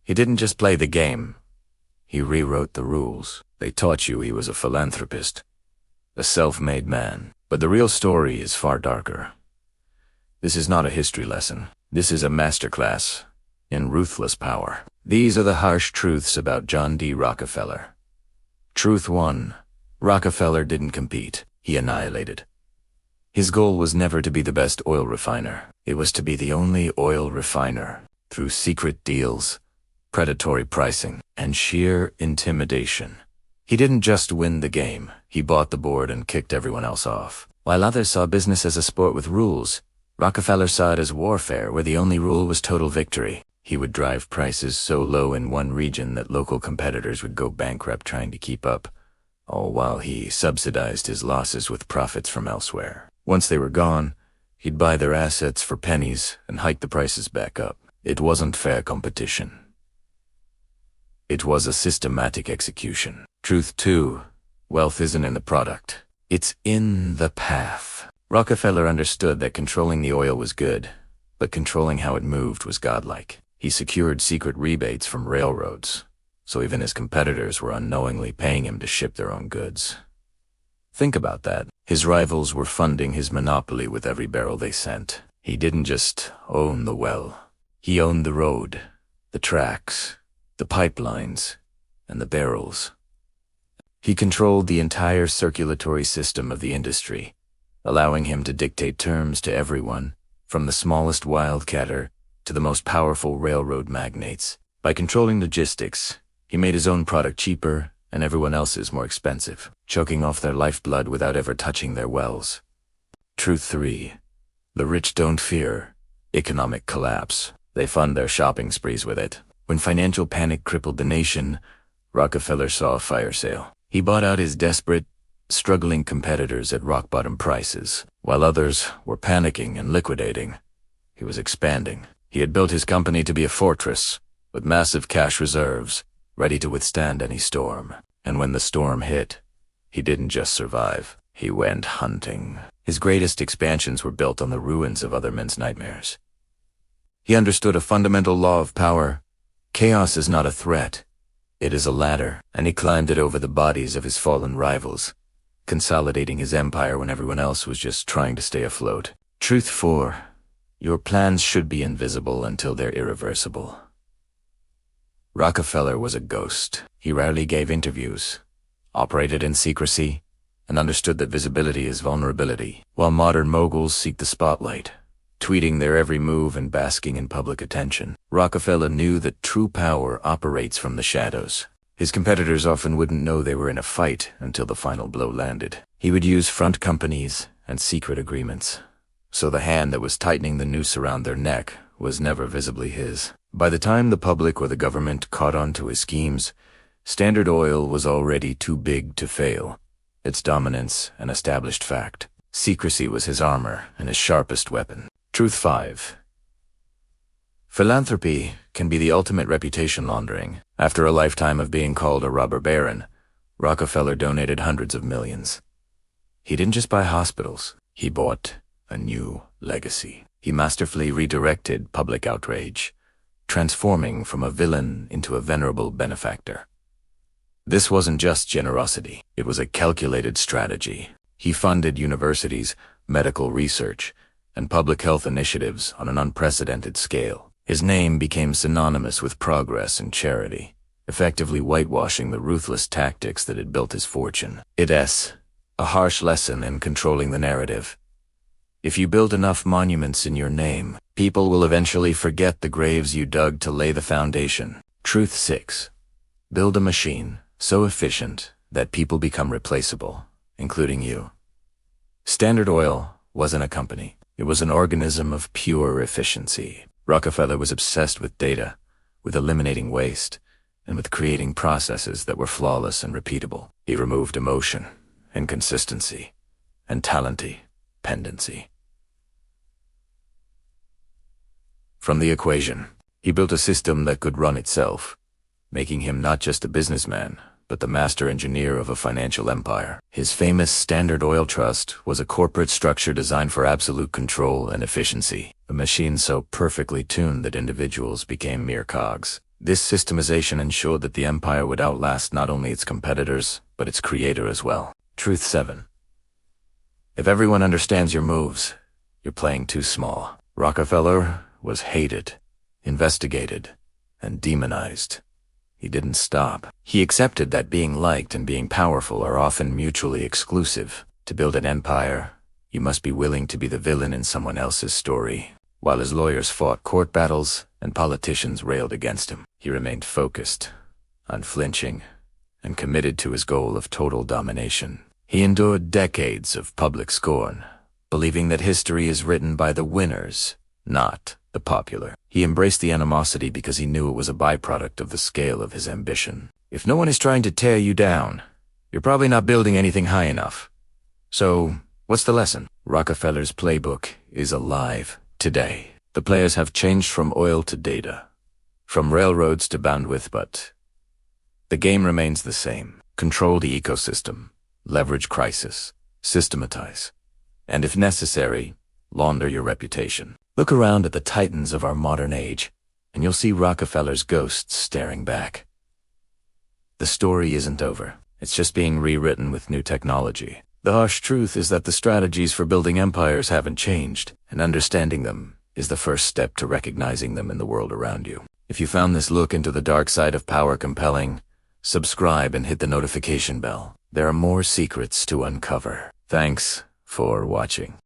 He didn't just play the game. He rewrote the rules. They taught you he was a philanthropist, a self-made man. But the real story is far darker. This is not a history lesson. This is a masterclass in ruthless power. These are the harsh truths about John D. Rockefeller. Truth 1. Rockefeller didn't compete. He annihilated. His goal was never to be the best oil refiner. It was to be the only oil refiner. Through secret deals, predatory pricing, and sheer intimidation. He didn't just win the game. He bought the board and kicked everyone else off. While others saw business as a sport with rules, Rockefeller saw it as warfare where the only rule was total victory. He would drive prices so low in one region that local competitors would go bankrupt trying to keep up, all while he subsidized his losses with profits from elsewhere. Once they were gone, he'd buy their assets for pennies and hike the prices back up. It wasn't fair competition. It was a systematic execution. Truth 2. Wealth isn't in the product. It's in the path. Rockefeller understood that controlling the oil was good, but controlling how it moved was godlike. He secured secret rebates from railroads, so even his competitors were unknowingly paying him to ship their own goods. Think about that. His rivals were funding his monopoly with every barrel they sent. He didn't just own the well. He owned the road, the tracks, the pipelines, and the barrels. He controlled the entire circulatory system of the industry, allowing him to dictate terms to everyone, from the smallest wildcatter to the most powerful railroad magnates. By controlling logistics, he made his own product cheaper and everyone else's more expensive, choking off their lifeblood without ever touching their wells. Truth 3. The rich don't fear economic collapse. They fund their shopping sprees with it. When financial panic crippled the nation, Rockefeller saw a fire sale. He bought out his desperate, struggling competitors at rock-bottom prices. While others were panicking and liquidating, he was expanding. He had built his company to be a fortress, with massive cash reserves, ready to withstand any storm. And when the storm hit, he didn't just survive. He went hunting. His greatest expansions were built on the ruins of other men's nightmares. He understood a fundamental law of power. Chaos is not a threat. It is a ladder, and he climbed it over the bodies of his fallen rivals, consolidating his empire when everyone else was just trying to stay afloat. Truth 4. Your plans should be invisible until they're irreversible. Rockefeller was a ghost. He rarely gave interviews, operated in secrecy, and understood that visibility is vulnerability, while modern moguls seek the spotlight, tweeting their every move and basking in public attention. Rockefeller knew that true power operates from the shadows. His competitors often wouldn't know they were in a fight until the final blow landed. He would use front companies and secret agreements, so the hand that was tightening the noose around their neck was never visibly his. By the time the public or the government caught on to his schemes, Standard Oil was already too big to fail, its dominance an established fact. Secrecy was his armor and his sharpest weapon. Truth 5. Philanthropy can be the ultimate reputation laundering. After a lifetime of being called a robber baron, Rockefeller donated hundreds of millions. He didn't just buy hospitals. He bought a new legacy. He masterfully redirected public outrage, transforming from a villain into a venerable benefactor. This wasn't just generosity. It was a calculated strategy. He funded universities, medical research, and public health initiatives on an unprecedented scale. His name became synonymous with progress and charity, effectively whitewashing the ruthless tactics that had built his fortune. It's a harsh lesson in controlling the narrative. If you build enough monuments in your name, people will eventually forget the graves you dug to lay the foundation. Truth 6. Build a machine so efficient that people become replaceable, including you. Standard Oil wasn't a company. It was an organism of pure efficiency. Rockefeller was obsessed with data, with eliminating waste, and with creating processes that were flawless and repeatable. He removed emotion, inconsistency, and talent-dependency from the equation. He built a system that could run itself, making him not just a businessman, but the master engineer of a financial empire. His famous Standard Oil Trust was a corporate structure designed for absolute control and efficiency, a machine so perfectly tuned that individuals became mere cogs. This systemization ensured that the empire would outlast not only its competitors, but its creator as well. Truth 7. If everyone understands your moves, you're playing too small. Rockefeller was hated, investigated, and demonized. He didn't stop. He accepted that being liked and being powerful are often mutually exclusive. To build an empire, you must be willing to be the villain in someone else's story. While his lawyers fought court battles and politicians railed against him, he remained focused, unflinching, and committed to his goal of total domination. He endured decades of public scorn, believing that history is written by the winners, not the popular. He embraced the animosity because he knew it was a byproduct of the scale of his ambition. If no one is trying to tear you down, you're probably not building anything high enough. So, what's the lesson? Rockefeller's playbook is alive today. The players have changed from oil to data, from railroads to bandwidth, but the game remains the same. Control the ecosystem, leverage crisis, systematize, and if necessary, launder your reputation. Look around at the titans of our modern age, and you'll see Rockefeller's ghosts staring back. The story isn't over. It's just being rewritten with new technology. The harsh truth is that the strategies for building empires haven't changed, and understanding them is the first step to recognizing them in the world around you. If you found this look into the dark side of power compelling, subscribe and hit the notification bell. There are more secrets to uncover. Thanks for watching.